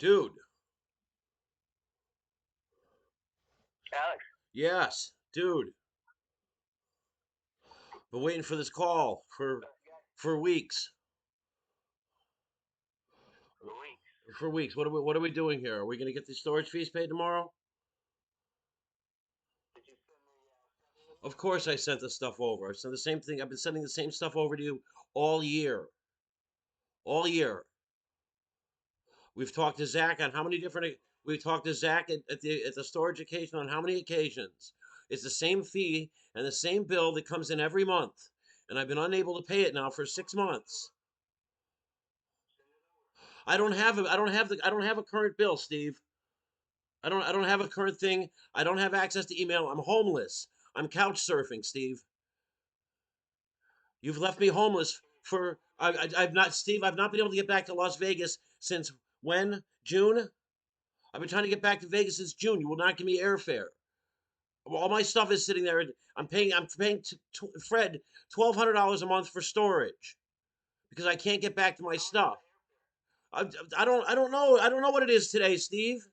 Dude, Alex, yes, dude. Been waiting for this call for weeks. for weeks. For weeks. What are we doing here? Are we gonna get the storage fees paid tomorrow? Did you send the stuff Of over? course I sent the stuff over. I've sent the same thing. I've been sending the same stuff over to you all year. All year. We've talked to Zach on how many different we've talked to Zach at the storage occasion on how many occasions. It's the same fee and the same bill that comes in every month. And I've been unable to pay it now for 6 months. Send it over. I don't have a current bill, Steve. I don't have a current thing. I don't have access to email. I'm homeless. I'm couch surfing, Steve. You've left me homeless for I've not Steve. I've not been able to get back to Las Vegas since when? June. I've been trying to get back to Vegas since June. You will not give me airfare. All my stuff is sitting there. I'm paying Fred $1,200 a month for storage because I can't get back to my How much is stuff. the airfare? I don't know what it is today, Steve.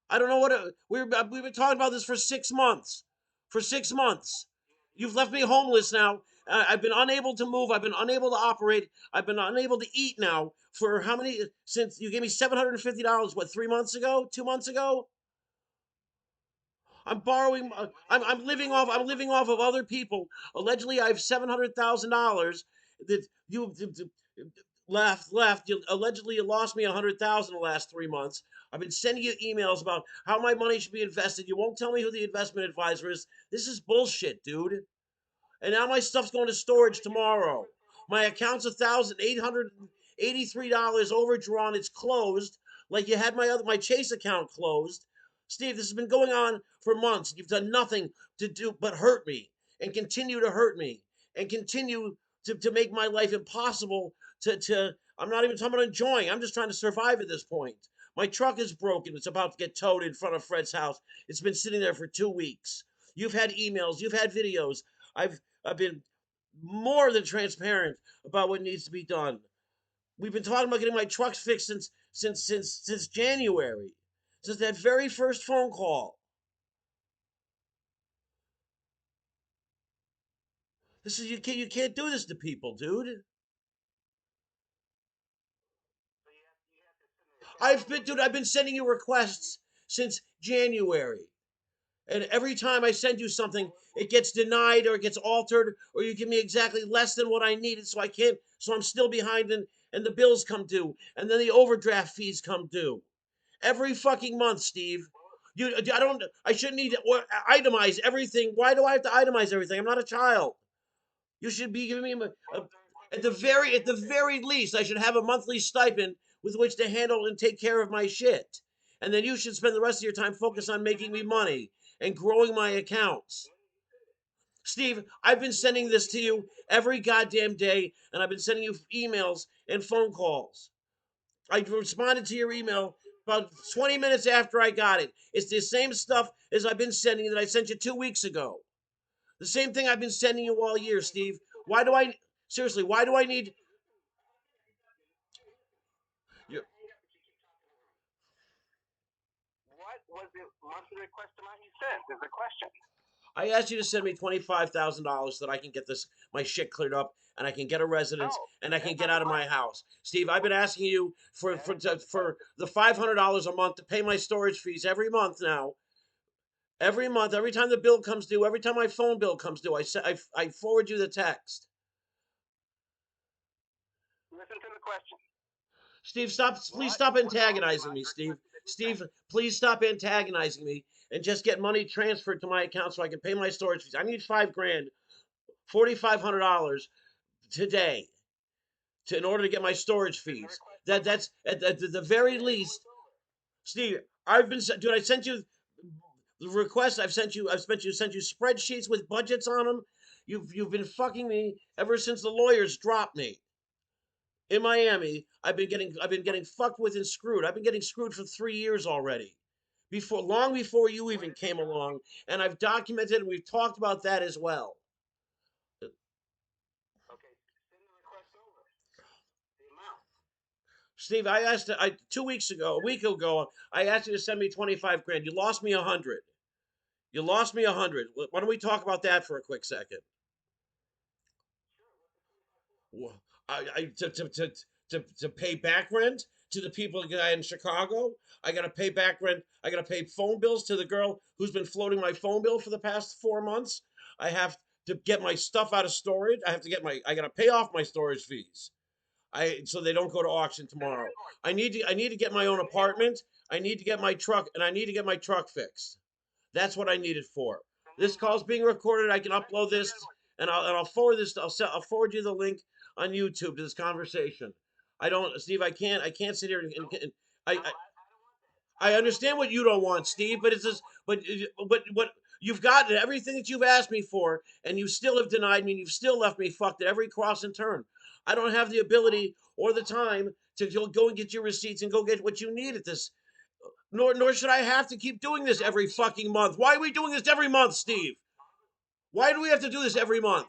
I don't know what we've been talking about this for 6 months. For 6 months, You you've have left to me send me homeless now. I've been unable to move. I've been unable to operate. I've been unable to eat now for how many? Since you gave me $750. What, 3 months ago? 2 months ago? I'm borrowing. I'm living off. I'm living off of other people. Allegedly, I have $700,000 that you left. You allegedly lost me 100,000 the last 3 months. I've been sending you emails about how my money should be invested. You won't tell me who the investment advisor is. This is bullshit, dude. And now my stuff's going to How storage did you get tomorrow. your My phone bill? account's $1,883 overdrawn. It's closed. Like you had my Chase account closed. Steve, this has been going on for months. You've done nothing to do but hurt me and continue to hurt me and continue to make my life impossible to I'm not even talking about enjoying. I'm just trying to survive at this point. My truck is broken. It's about to get towed in front of Fred's house. It's been sitting there for 2 weeks. You've had emails, you've had videos. I've been more than transparent about what needs to be done. We've been talking about getting my trucks fixed since January, since that very first phone call. This is you can't do this to people, dude. So you have to send me a check over. I've been sending you requests since January. And every time I send you something, What, it gets denied or it gets altered, or you give me exactly less than what I needed, so I can't. So I'm still behind, and the bills come due, and then the overdraft fees come due every fucking month, Steve. what, I shouldn't need to itemize everything. Why do I have to itemize everything? I'm not a child. You should be giving me what if there's at what the if there's very a at the due date? very least, I should have a monthly stipend with which to handle and take care of my shit. And then you should spend the rest of your time When focused are on you gonna making have me it done? money and growing my accounts. When did you send it? Steve, I've been sending When this did to you send you it to me? every goddamn day, and I've been sending you emails and phone calls. I responded to your email about When did 20 you send minutes it to me? after I got it. It's the same stuff as I've been sending that I sent you 2 weeks ago. The same thing I've been sending you all Why year, can't you Steve. just Why do listen? I seriously? Why do I need? Listen. I'm You, gonna hang up if you keep talking over me. What was the monthly request amount you sent? Is the question. I asked you to send me $25,000 so that I can get this my shit cleared up and I can get a residence No, and I can that's get not the out of my question. house. Steve, I've been asking you for That for is not the for question. the $500 a month to pay my storage fees every month now. Every month, every time the bill comes due, every time my phone bill comes due, I forward you the text. Listen to the question. Steve, stop! Please What stop was the monthly antagonizing amount me, you Steve. requested that you sent? Steve, please stop antagonizing me and just get money transferred to my account so I can pay my storage fees. I need 5 grand, $4,500 today in order to get my storage Send the fees. request over. That's at the very Send the request least, over. Steve. Dude. I sent you the request. Sent you spreadsheets with budgets on them. You've been fucking me ever since the lawyers dropped me in Miami. I've been getting fucked with and screwed. I've been getting screwed for 3 years already. Long before you When even did they came drop you? along, and I've documented and we've talked about that as well. Okay, send the request over. The amount. Steve, I asked, 2 weeks ago, a week ago, I asked you to send me 25 grand. You lost me 100. You lost me 100. Why don't we talk about that for a quick second? To pay back rent to the people in Chicago. I got to pay back rent. I got to pay phone bills to the girl who's been floating my phone bill for the past 4 months. I have to get my stuff out of storage. I have to get my. I got to pay off my storage fees. So they don't go to auction tomorrow. I need to get my own apartment. I need to get my truck, and I need to get my truck fixed. That's what I need it for. This call's being recorded. I can upload this, and I'll forward this. I'll forward you the link on YouTube to this conversation. I don't, Steve. I can't sit here and I I understand what you don't want, Steve. But it's just, but what you've gotten everything that you've asked me for, and you still have denied me. And you've still left me fucked at every cross and turn. I don't have the ability or the time to go and get your receipts and go get what you need at this. Nor should I have to keep doing this every fucking month. Why are we doing this every month, Steve? Why do we have to do this every month?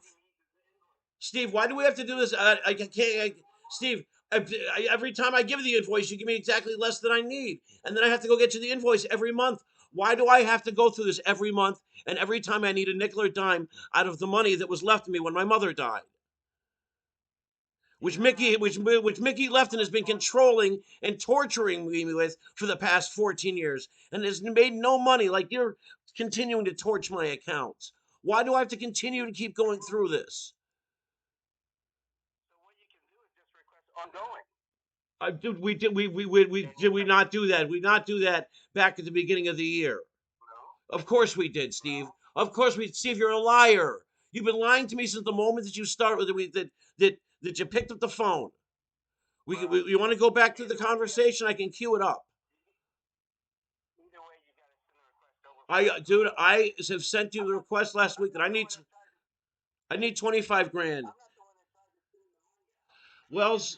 Steve, why do we have to do this? I can't. Steve, every time I give the invoice, you give me exactly less than I need. And then I have to go get you the invoice every month. Why do I have to go through this every month? And every time I need a nickel or dime out of the money that was left to me when my mother died? Which Mickey Lefton has been controlling and torturing me with for the past 14 years and has made no money. Like, you're continuing to torch my accounts. Why do I have to continue to keep going through this? So what you can do is just request ongoing. Dude, did we not do that? We not do that back at the beginning of the year. No, Of course we did, Steve. no. Of course we. Steve, you're a liar. You've been lying to me since the moment that you started with it. That you picked up the phone. You want to go back to the conversation? I can cue it up. Either way, you got to send a request over for it. Dude, I have sent you I'm the not. request last week I'm that not the one that tried. I need 25 grand. I'm not the one that tried to steal the money out. You're Well, the one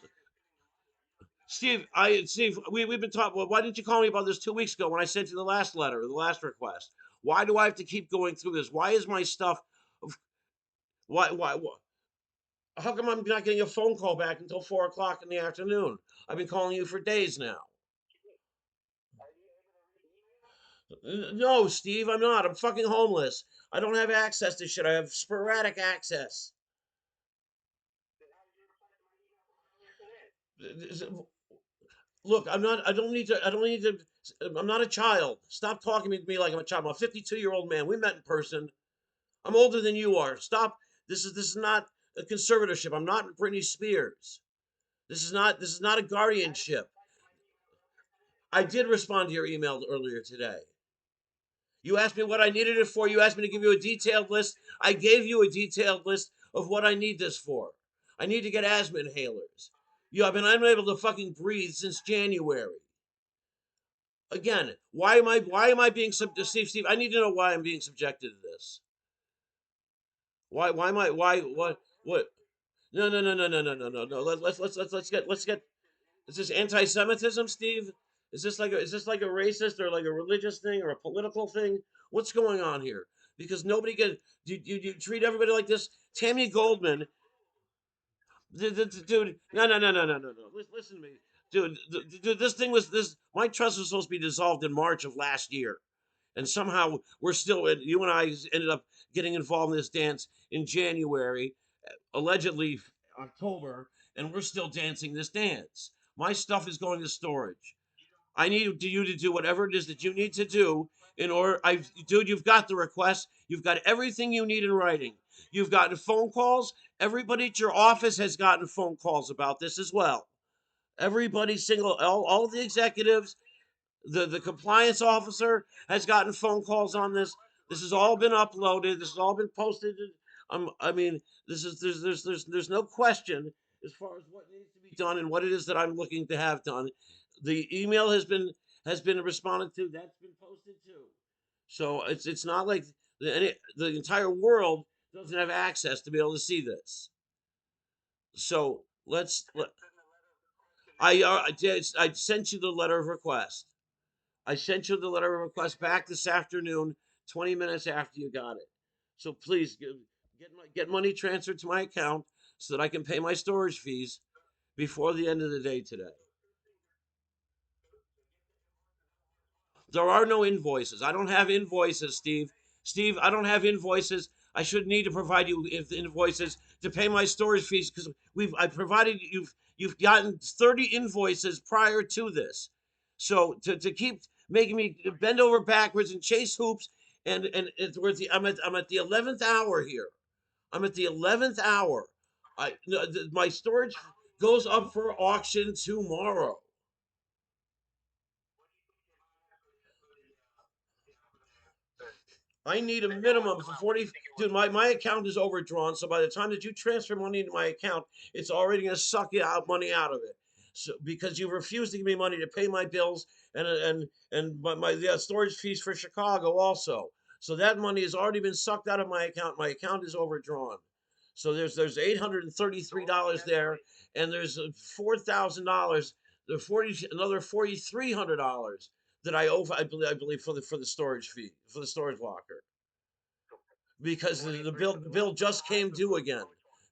that's stealing the money out. Steve, we've been talking. Well, why didn't you call me about this 2 weeks ago when I sent you the last letter, the last request? Why do I have to keep going through this? Why is my stuff? Why? How come I'm not getting a phone call back until 4 o'clock in the afternoon? I've been calling you for days now. Are you able to read email? No, Steve, I'm not. I'm fucking homeless. I don't have access to shit. I have sporadic access. Then how did you request my email from earlier today? Look, I'm not. I don't need to. I don't need to. I'm not a child. Stop talking to me like I'm a child. I'm a 52-year-old man. We met in person. I'm older than you are. Stop. This is not a conservatorship. I'm not Britney Spears. This is not a Why didn't you guardianship. reply to my email earlier today? I did respond to your email earlier today. You asked me what I needed it for. You asked me to give you a detailed list. I gave you a detailed list of what I need this for. I need to get asthma inhalers. I've been unable to fucking breathe since January. Again, why am I being Steve, I need to know why I'm being subjected to this. Why am I why what no no no no no no no no no let's get is this anti-Semitism, Steve? Is this like a racist or like a religious thing or a political thing? What's going on here? Because nobody get you treat everybody like this. Tammy Goldman, dude, no. Listen to me, dude. This thing was this. My trust was supposed to be dissolved in March of last year, and somehow we're still. You and I ended up getting involved in this dance in January, allegedly October, and we're still dancing this dance. My stuff is going to storage. I need you to do whatever it is that you need to do in order. Dude, you've got the request. You've got everything you need in writing. You've gotten phone calls. Everybody at your office has gotten phone calls about this as well. Everybody, all the executives, the compliance officer has gotten phone calls on this. This has all been uploaded. This has all been posted. I mean, this is there's no question as far as what needs to be done and what it is that I'm looking to have done. The email has been responded to. That's been posted too. So it's not like the entire world doesn't have access to be able to see this. So I didn't send the letter of request today. I sent you the letter of request. I sent you the letter of Okay, request back this afternoon, 20 minutes after you got it. So please get money transferred to my account so that I can pay my storage fees before the end of the day today. There are no invoices. I don't have invoices, Steve. Steve, I don't have invoices. I should need to provide you with invoices to pay my storage fees because I provided you've gotten 30 invoices prior to this. So to keep making me bend over backwards and chase hoops and I'm at the 11th hour here. I'm at the 11th hour. I no, my storage goes up for auction tomorrow. I need a And then minimum for 40. Dude, my account is overdrawn. So by the time that you transfer money into my account, it's already going to suck you out money out of it. So because you refuse to give me money to pay my bills and my storage fees for Chicago also. So that money has already been sucked out of my account. My account is overdrawn. So there's $833 there, and there's $4,000. The 40 another $4,300 that I owe. I believe for the storage fee for the storage locker because the bill just came due again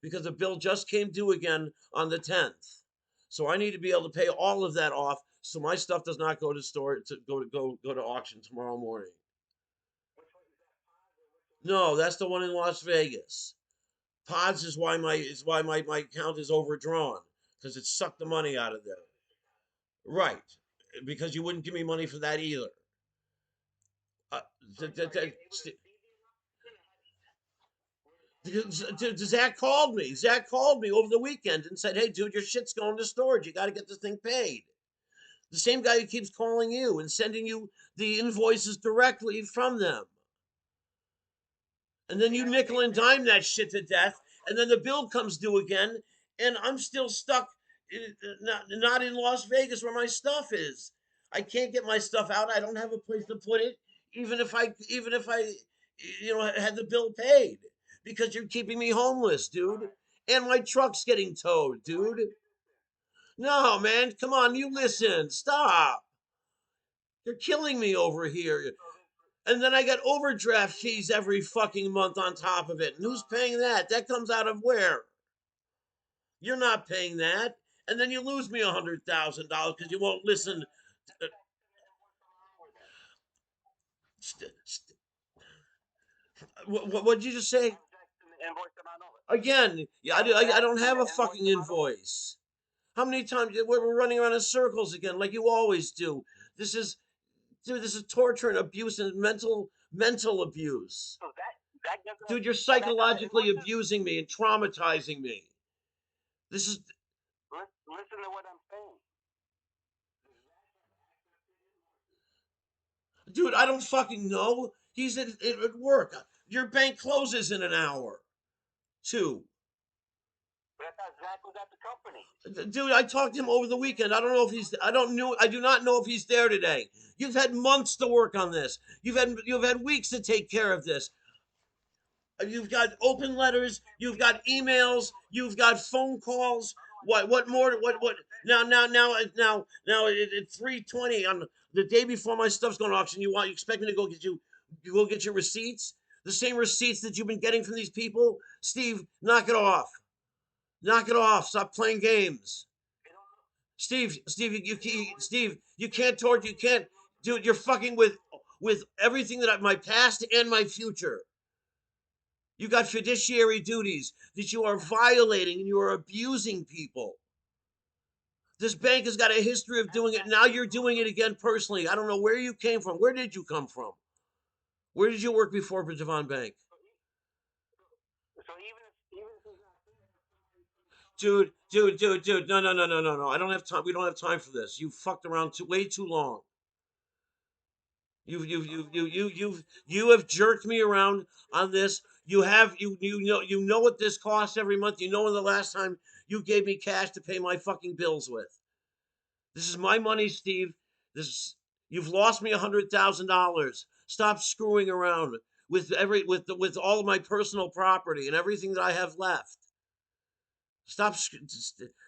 because the bill just came due again on the 10th. So I need to be able to pay all of that off so my stuff does not go to store to go to auction tomorrow morning. No, that's the one in Las Vegas. Pods is why my account is overdrawn because it sucked the money out of there. Right. Because you wouldn't give me money for that either. Uh, Zach called me. Zach called me over the weekend and said, "Hey, dude, your shit's going to storage. You got to get this thing paid." The same guy who keeps calling you and sending you the invoices directly from them, and then you nickel and dime that shit to death, and then the bill comes due again, and I'm still stuck, not in Las Vegas where my stuff is. I can't get my stuff out. I don't have a place to put it, even if I had the bill paid, because you're keeping me homeless, dude, and my truck's getting towed, dude. No, man, come on, you listen, stop. You're killing me over here. And then I got overdraft fees every fucking month on top of it. And who's paying that? That comes out of where? You're not paying that. And then you lose me $100,000 because you won't listen. Uh, st- st- what did you just say? Again, yeah, I don't have a fucking invoice. How many times we're running around in circles again, like you always do? This is, dude, this is torture and abuse and mental abuse. So that doesn't Dude, you're that doesn't psychologically abusing me and traumatizing me. This is, listen to what I'm saying. dude, I don't fucking know. He's at work. Your bank closes in an hour. Two. But I thought Zach was at the company. Dude, I talked to him over the weekend. I don't know if he's. I do not know if he's there today. You've had months to work on this. You've had weeks to take care of this. You've got open letters. You've got emails. You've got phone calls. What more? What? Now at 3:20 on the day before my stuff's going to auction. You expect me to You go get your receipts. The same receipts that you've been getting from these people. Steve, knock it off. Knock it off. Stop playing games. Steve, you can't, dude. You're fucking with everything my past and my future. You got fiduciary duties that you are violating and you are abusing people. This bank has got a history of doing it. Now you're doing it again personally. I don't know where you came from. Where did you come from? Where did you work before Javon Bank? So even if Dude. No. I don't have time. We don't have time for this. You fucked around way too long. You have jerked me around on this. You know what this costs every month. You know when the last time you gave me cash to pay my fucking bills with. This is my money, Steve. This You've lost me $100,000. Stop screwing around with all of my personal property and everything that I have left. Stop,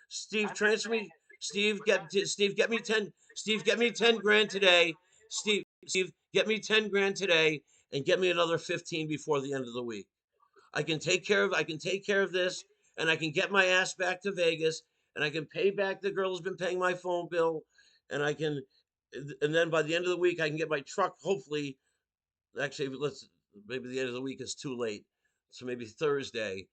Steve. Transfer me, Steve. Get me 10. Steve, get me 10 grand today. Steve, get me 10 grand today, and get me another 15 before the end of the week. I can take care of this, and I can get my ass back to Vegas, and I can pay back the girl who's been paying my phone bill, and I can and then by the end of the week, I can get my truck. Hopefully, actually, let's maybe the end of the week is too late. So maybe Thursday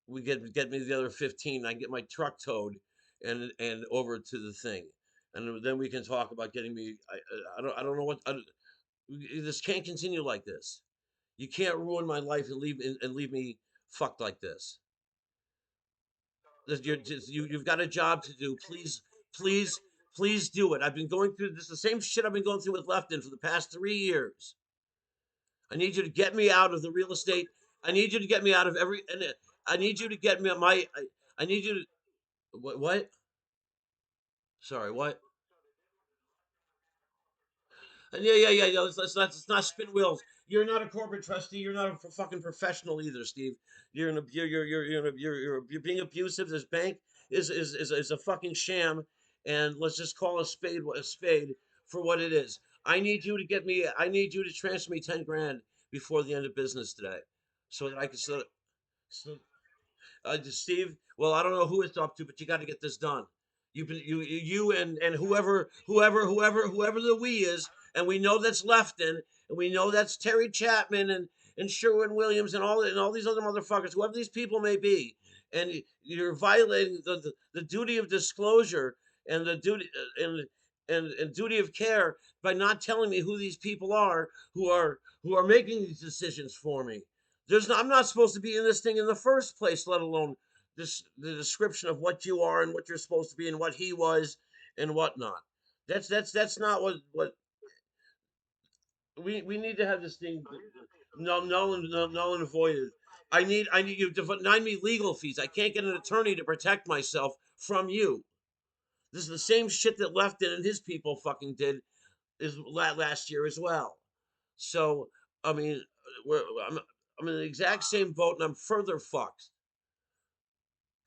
we get me the other 15. I can get my truck towed and over to the thing, and then we can talk about getting me. I don't know what this can't continue like this. You can't ruin my life and leave me fucked like this. You've got a job to do. Please, please do it. I've been going through this the same shit I've been going through with Lefton for the past 3 years. I need you to get me out of the real estate. I need you to get me out of every. And I need you to get me my. I need you to. What? Sorry. What? Yeah. Let's not spin wheels. You're not a corporate trustee. You're not a fucking professional either, Steve. You're being abusive. This bank is a fucking sham, and let's just call a spade for what it is. I need you to get me. I need you to transfer me 10 grand before the end of business today, so that I can so Steve. Well, I don't know who it's up to, but you got to get this done. You and whoever the we is, and we know that's Lefton, and we know that's Terry Chapman and Sherwin Williams and all these other motherfuckers, whoever these people may be, and you're violating the duty of disclosure and the duty and duty of care by not telling me who these people are who are making these decisions for me. I'm not supposed to be in this thing in the first place, let alone the description of what you are and what you're supposed to be and what he was and whatnot. That's not what we need to have this thing null and voided. I need you to deny me legal fees. I can't get an attorney to protect myself from you. This is the same shit that Lefton and his people fucking did is last year as well. So I mean, I'm in the exact same boat, and I'm further fucked.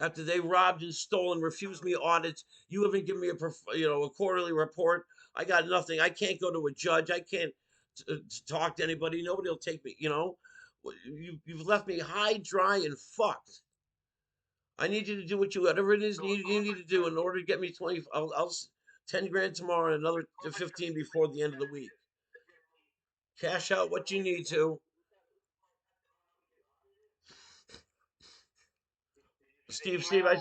After they robbed and stole and refused me audits, you haven't given me a quarterly report. I got nothing. I can't go to a judge. I can't talk to anybody. Nobody will take me. You've left me high, dry, and fucked. I need you to do whatever it is you need to do in order to get me 20. I'll 10 grand tomorrow and another 15 before the end of the week. Cash out what you need to. Steve, Steve, I,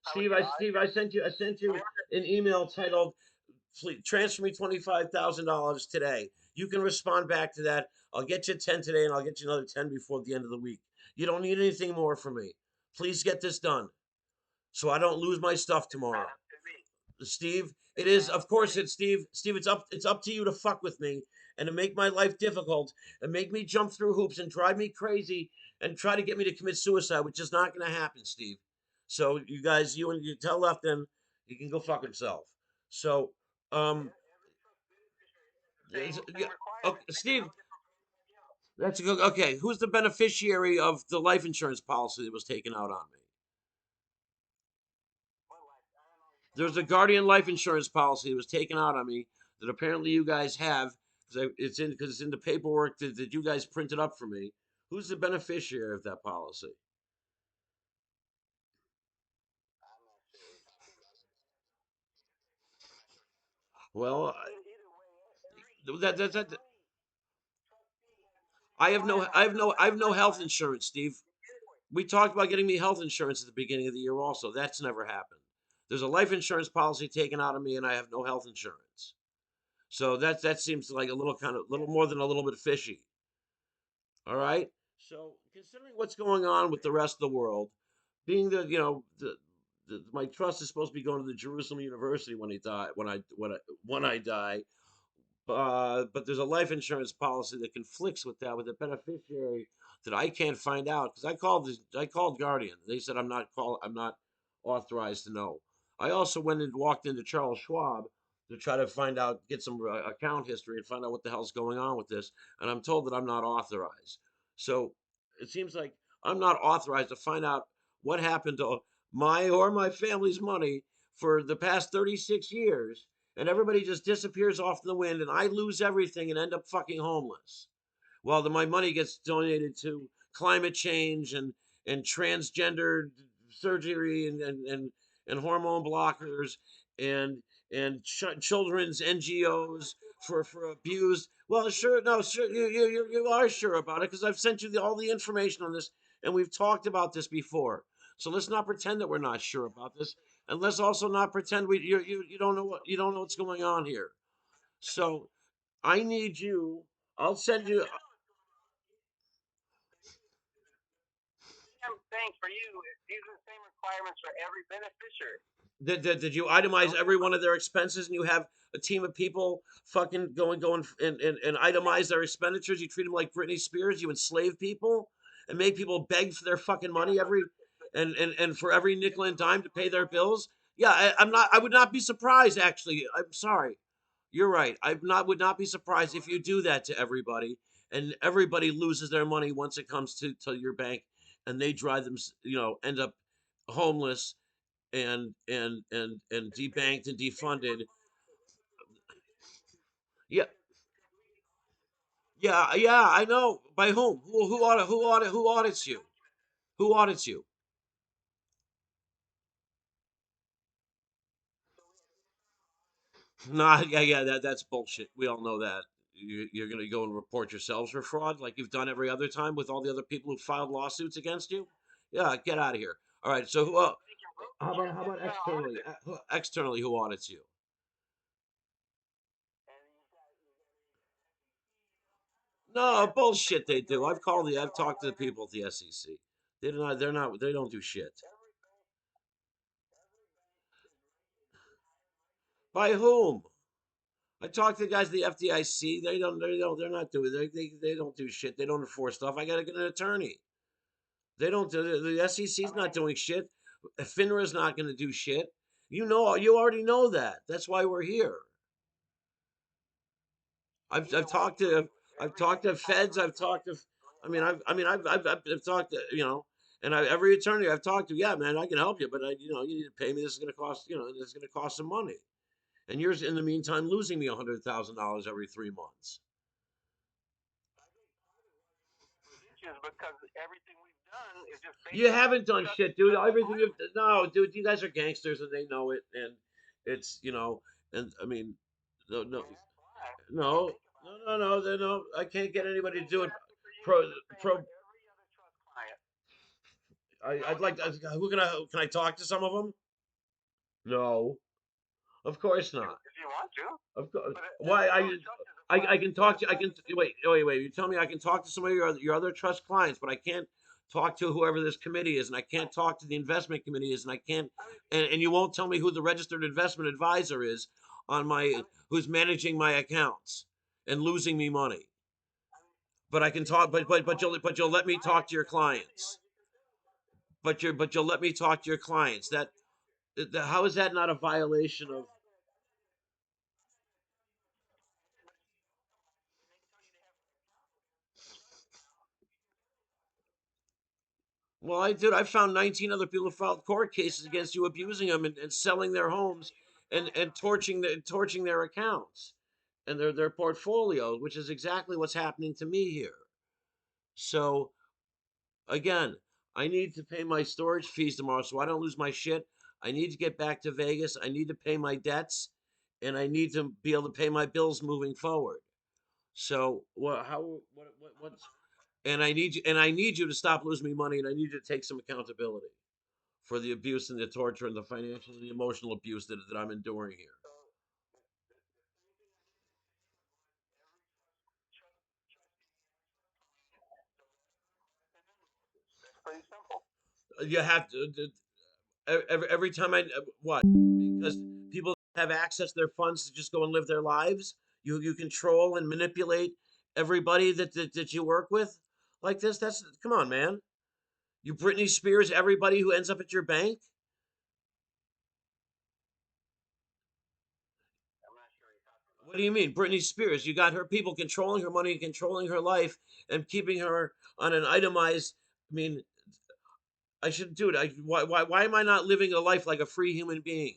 Steve, I sent you an email titled "Please transfer me $25,000 today." You can respond back to that. I'll get you 10 today, and I'll get you another 10 before the end of the week. You don't need anything more from me. Please get this done, so I don't lose my stuff tomorrow. Steve, it is, of course, it's Steve. Steve, it's up to you to fuck with me and to make my life difficult and make me jump through hoops and drive me crazy and try to get me to commit suicide, which is not going to happen, Steve. So you guys, you tell Lefton he can go fuck himself. So, um, yeah, okay, Steve, that's good. Okay, who's the beneficiary of the life insurance policy that was taken out on me? There's a Guardian life insurance policy that was taken out on me that apparently you guys have because it's in the paperwork that you guys printed up for me. Who's the beneficiary of that policy? Well, that I have no health insurance, Steve. We talked about getting me health insurance at the beginning of the year. Also, that's never happened. There's a life insurance policy taken out of me, and I have no health insurance. So that seems like a little more than a little bit fishy. All right. So considering what's going on with the rest of the world, being that my trust is supposed to be going to the Jerusalem University when he die when I die, but there's a life insurance policy that conflicts with that with a beneficiary that I can't find out because I called Guardian. They said I'm not authorized to know. I also went and walked into Charles Schwab to try to find out, get some account history and find out what the hell's going on with this, and I'm told that I'm not authorized. So it seems like I'm not authorized to find out what happened to my family's money for the past 36 years, and everybody just disappears off in the wind, and I lose everything and end up fucking homeless. While my money gets donated to climate change and transgender surgery and hormone blockers and children's NGOs for abused. Well, sure, no, sure, you are sure about it because I've sent you all the information on this, and we've talked about this before. So let's not pretend that we're not sure about this, and let's also not pretend you don't know what you don't know what's going on here. So I need you. I'll send you. I'm saying for you, these are the same requirements for every beneficiary. Did you itemize every one of their expenses and you have a team of people fucking going and itemize their expenditures? You treat them like Britney Spears. You enslave people and make people beg for their fucking money every and for every nickel and dime to pay their bills. Yeah, I'm not. I would not be surprised. Actually, I'm sorry. You're right. I not would not be surprised if you do that to everybody and everybody loses their money once it comes to your bank and they drive them. End up homeless and debanked and defunded. Yeah, yeah. I know. By whom? Who audits you? Who audits you? Nah, yeah. That's bullshit. We all know that. You're gonna go and report yourselves for fraud like you've done every other time with all the other people who filed lawsuits against you. Yeah, get out of here. All right. So who? How about externally? Externally, who audits you? No bullshit. They do. I've talked to the people at the SEC. They're not. They're not. They don't do shit. By whom? I talked to the guys at the FDIC. They're not doing. They don't do shit. They don't enforce stuff. I got to get an attorney. They don't do. The SEC's not doing shit. FINRA's not going to do shit. You already know that. That's why we're here. I've talked to feds. I've talked to. I've talked to and every attorney I've talked to. Yeah, man, I can help you, but you need to pay me. This is going to cost. This is going to cost some money. And you're in the meantime losing me $100,000 every 3 months. Is because everything we've done is just based You on haven't done trust, shit, dude. trust Everything you've requirements. no, dude. You guys are gangsters and they know it, and it's and I mean, no, no, And that's why, if you no, think about it, no. I can't get the anybody to rules do are it. asking for you Pro, is the same for pro. every other trust client. No I'd like. different. Who can I talk to some of them? No, of course not. If you want to, Of course. but Why every other trust is I required to can pay talk the to I can premises. wait. You tell me I can talk to some of your other trust clients, but I can't talk to whoever this committee is, and I can't talk to the investment committee is, and I can't and you won't tell me who the registered investment advisor is on my who's managing my accounts and losing me money. But I can talk, but you'll let me talk to your clients. But you'll let me talk to your clients. How is that not a violation of? Well, I found 19 other people who filed court cases against you, abusing them and selling their homes and torching their accounts and their portfolios, which is exactly what's happening to me here. So again, I need to pay my storage fees tomorrow so I don't lose my shit. I need to get back to Vegas. I need to pay my debts, and I need to be able to pay my bills moving forward. So what? How? What's? And I need you to stop losing me money, and I need you to take some accountability for the abuse and the torture and the financial and the emotional abuse that I'm enduring here. It's pretty simple. You have to every time what? Because people have access to their funds to just go and live their lives. You control and manipulate everybody that you work with like this. That's come on, man. You Britney Spears everybody who ends up at your bank. I'm not sure you're talking What about. do you mean, Britney Spears? You got her people controlling her money, controlling her life, and keeping her on an itemized. I mean, I should do it. Why am I not living a life like a free human being?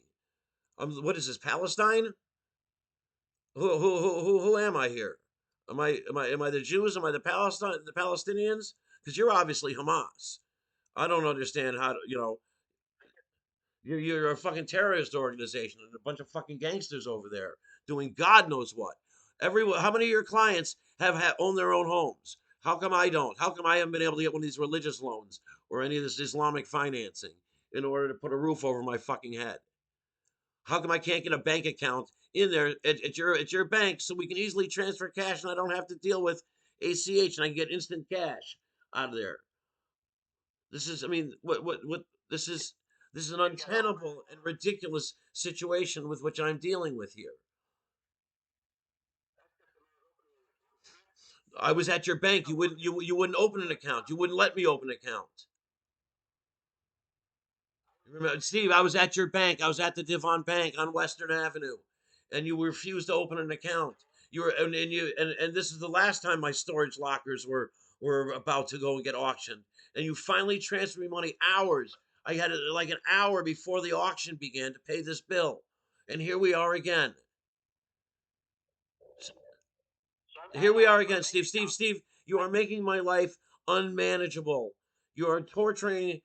What is this, Palestine? Who am I here? Am I the Jews? Am I the Palestinians? Because you're obviously Hamas. I don't understand how to. You're a fucking terrorist organization and a bunch of fucking gangsters over there doing God knows what. How many of your clients have own their own homes? How come I don't? How come I haven't been able to get one of these religious loans or any of this Islamic financing in order to put a roof over my fucking head? How come I can't get a bank account in there at your bank so we can easily transfer cash and I don't have to deal with ACH and I can get instant cash out of there? This is, I mean, what this is an untenable and ridiculous situation with which I'm dealing with here. I was at your bank. You wouldn't open an account. You wouldn't let me open an account. Remember, Steve, I was at your bank. I was at the Devon Bank on Western Avenue, and you refused to open an account. You were and this is the last time my storage lockers were about to go and get auctioned, and you finally transferred me money hours. I had like an hour before the auction began to pay this bill, and here we are again. So I'm Here we are analyzing again, bank Steve. Steve, account. Steve, you are making my life unmanageable. You are torturing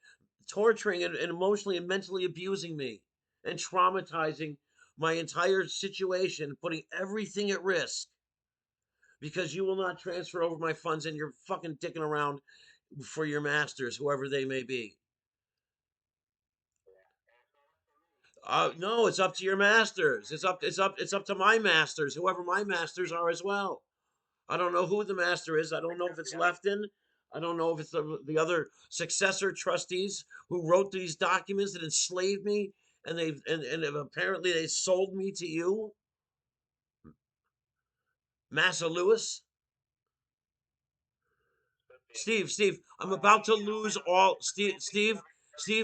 and emotionally and mentally abusing me and traumatizing my entire situation, putting everything at risk because you will not transfer over my funds and you're fucking dicking around for your masters, whoever they may be. No, it's up to your masters. It's up to my masters, whoever my masters are as well. I don't know who the master is. I don't know if it's Lefton. I don't know if it's the other successor trustees who wrote these documents that enslaved me and apparently they sold me to you, Massa Lewis. Steve, I'm about to lose all Steve,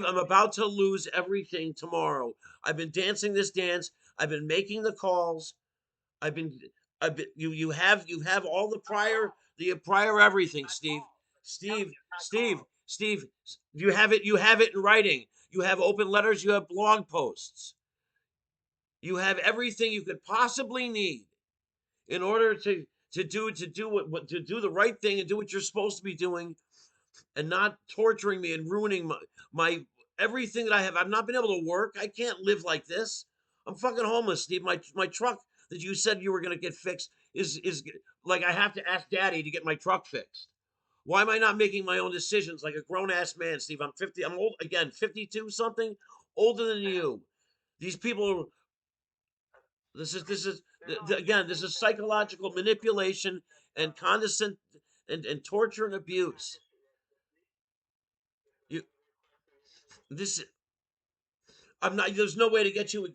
I'm about to lose everything tomorrow. I've been dancing this dance. I've been making the calls. I've been, you have all the prior everything, Steve. Steve, you have it in writing. You have open letters, you have blog posts. You have everything you could possibly need in order to do the right thing and do what you're supposed to be doing and not torturing me and ruining my everything that I have. I've not been able to work. I can't live like this. I'm fucking homeless, Steve. My truck that you said you were gonna get fixed is like I have to ask Daddy to get my truck fixed. Why am I not making my own decisions like a grown ass man, Steve? I'm 50. I'm old again, 52 something, older than you. These people. This is again. This is psychological manipulation and condescend and torture and abuse. You this I'm not. There's no way to get you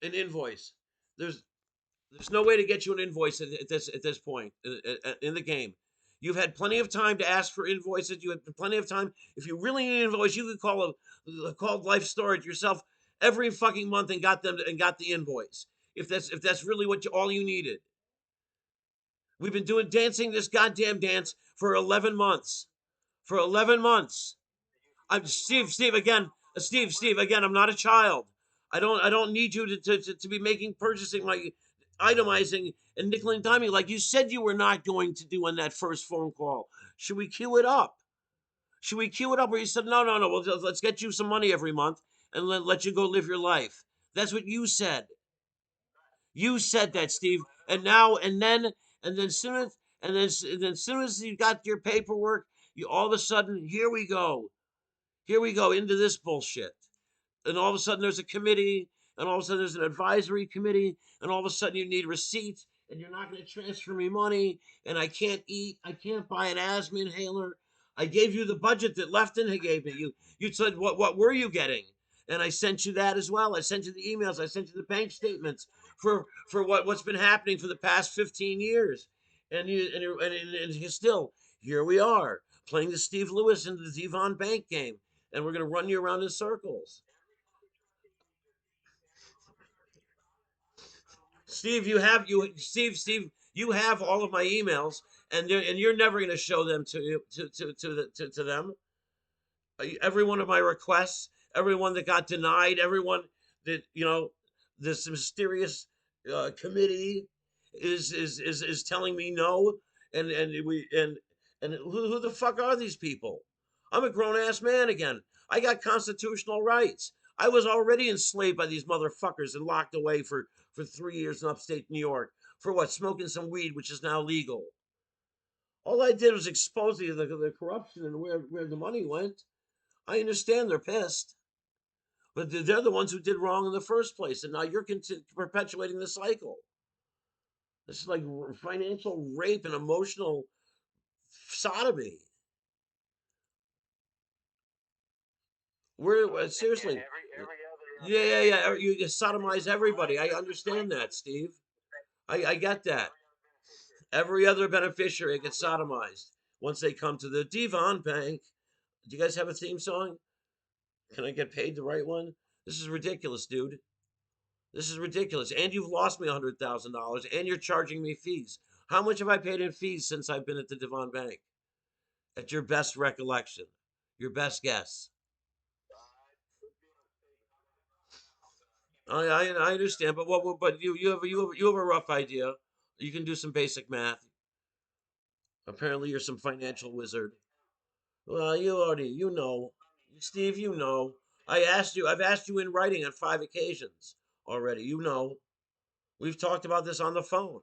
an invoice. There's there's no way to get you an invoice at this point in the game. You've had plenty of time to ask for invoices. You had plenty of time. If you really need an invoice, you could call Life Storage yourself every fucking month and got the invoice. If that's really all you needed. We've been doing dancing this goddamn dance for 11 months. For 11 months. I'm Steve again. Steve again. I'm not a child. I don't need you to be making purchasing my itemizing and nickel and diming like you said you were not going to do on that first phone call. Should we queue it up? Should we queue it up? Where you said no. Well, let's get you some money every month and let you go live your life. That's what you said. You said that, Steve. And now and then soon as you got your paperwork, you all of a sudden here we go. Here we go into this bullshit. And all of a sudden there's a committee, and all of a sudden there's an advisory committee, and all of a sudden you need receipts, and you're not going to transfer me money, and I can't eat, I can't buy an asthma inhaler. I gave you the budget that Lefton had gave me. You said what were you getting? And I sent you that as well. I sent you the emails. I sent you the bank statements for what's been happening for the past 15 years. And you still here we are playing the Steve Lewis and the Devon Bank game, and we're going to run you around in circles. Steve, you have all of my emails, and you're never going to show them to them. Every one of my requests, everyone that got denied, everyone that this mysterious committee is telling me no, and who the fuck are these people? I'm a grown ass man again. I got constitutional rights. I was already enslaved by these motherfuckers and locked away for 3 years in upstate New York for what? Smoking some weed, which is now legal. All I did was expose the corruption and where the money went. I understand they're pissed, but they're the ones who did wrong in the first place, and now you're perpetuating the cycle. This is like financial rape and emotional sodomy. We're Again, seriously, every other yeah. beneficiary You sodomize everybody. I understand that, Steve. I get that. Every other beneficiary gets sodomized once they come to the Devon Bank. Do you guys have a theme song? Can I get paid the right one? This is ridiculous, dude. This is ridiculous. And you've lost me $100,000, and you're charging me fees. How much have I paid in fees since I've been at the Devon Bank? At your best recollection, your best guess. I understand, but what? But you have a rough idea. You can do some basic math. Apparently, you're some financial wizard. Well, you know, Steve, you know. I've asked you in writing on 5 occasions already. You know, we've talked about this on the phone.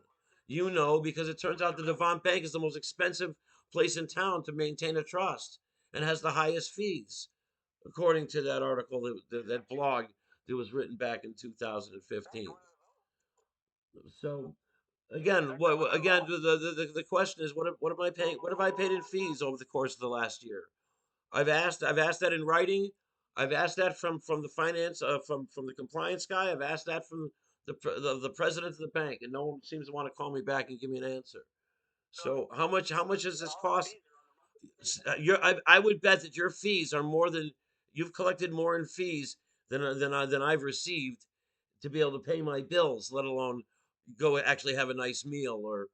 You know, because it turns out the Devon Bank is the most expensive place in town to maintain a trust and has the highest fees, according to that article, that blog that was written back in 2015. So again, again the question is what am I paying? What have I paid in fees over the course of the last year? I've asked that in writing. I've asked that from the finance from the compliance guy. I've asked that from the president of the bank, and no one seems to want to call me back and give me an answer. So how much does this cost? I would bet that your fees are more than you've collected more in fees than I've received to be able to pay my bills, let alone go actually have a nice meal or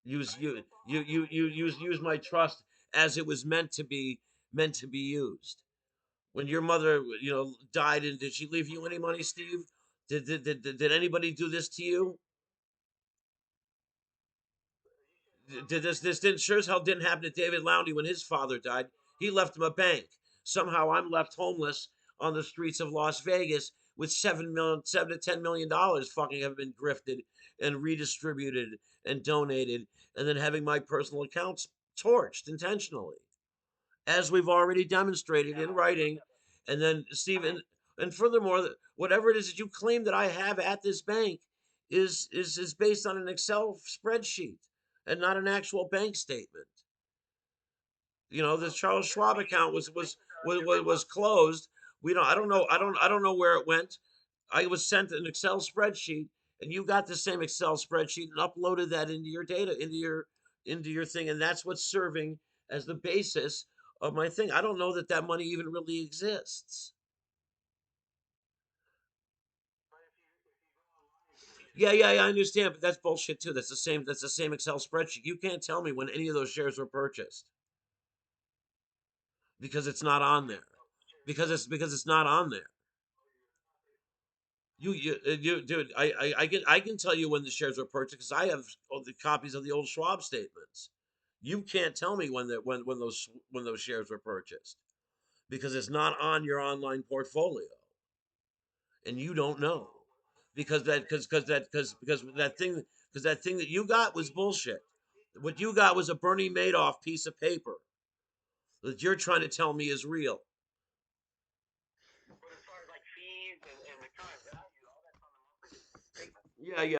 use my trust as it was meant to be used. When your mother, died, and did she leave you any money, Steve? Did anybody do this to you? Did this didn't sure as hell didn't happen to David Lowney when his father died. He left him a bank. Somehow I'm left homeless on the streets of Las Vegas with 7 to 10 million dollars fucking have been grifted and redistributed and donated, and then having my personal accounts torched intentionally, as we've already demonstrated in writing. And then Stephen, and furthermore, whatever it is that you claim that I have at this bank is based on an Excel spreadsheet and not an actual bank statement. The Charles Schwab account was closed. We don't. I don't know. I don't know where it went. I was sent an Excel spreadsheet, and you got the same Excel spreadsheet and uploaded that into your data, into your thing, and that's what's serving as the basis of my thing. I don't know that money even really exists. Yeah, I understand, but that's bullshit too. That's the same Excel spreadsheet. You can't tell me when any of those shares were purchased because it's not on there. Because it's not on there. Dude, I can tell you when the shares were purchased because I have all the copies of the old Schwab statements. You can't tell me when those shares were purchased because it's not on your online portfolio, and you don't know because that thing that you got was bullshit. What you got was a Bernie Madoff piece of paper that you're trying to tell me is real. But as far as like fees and the current value, all that's on the monthly statement. Yeah, yeah.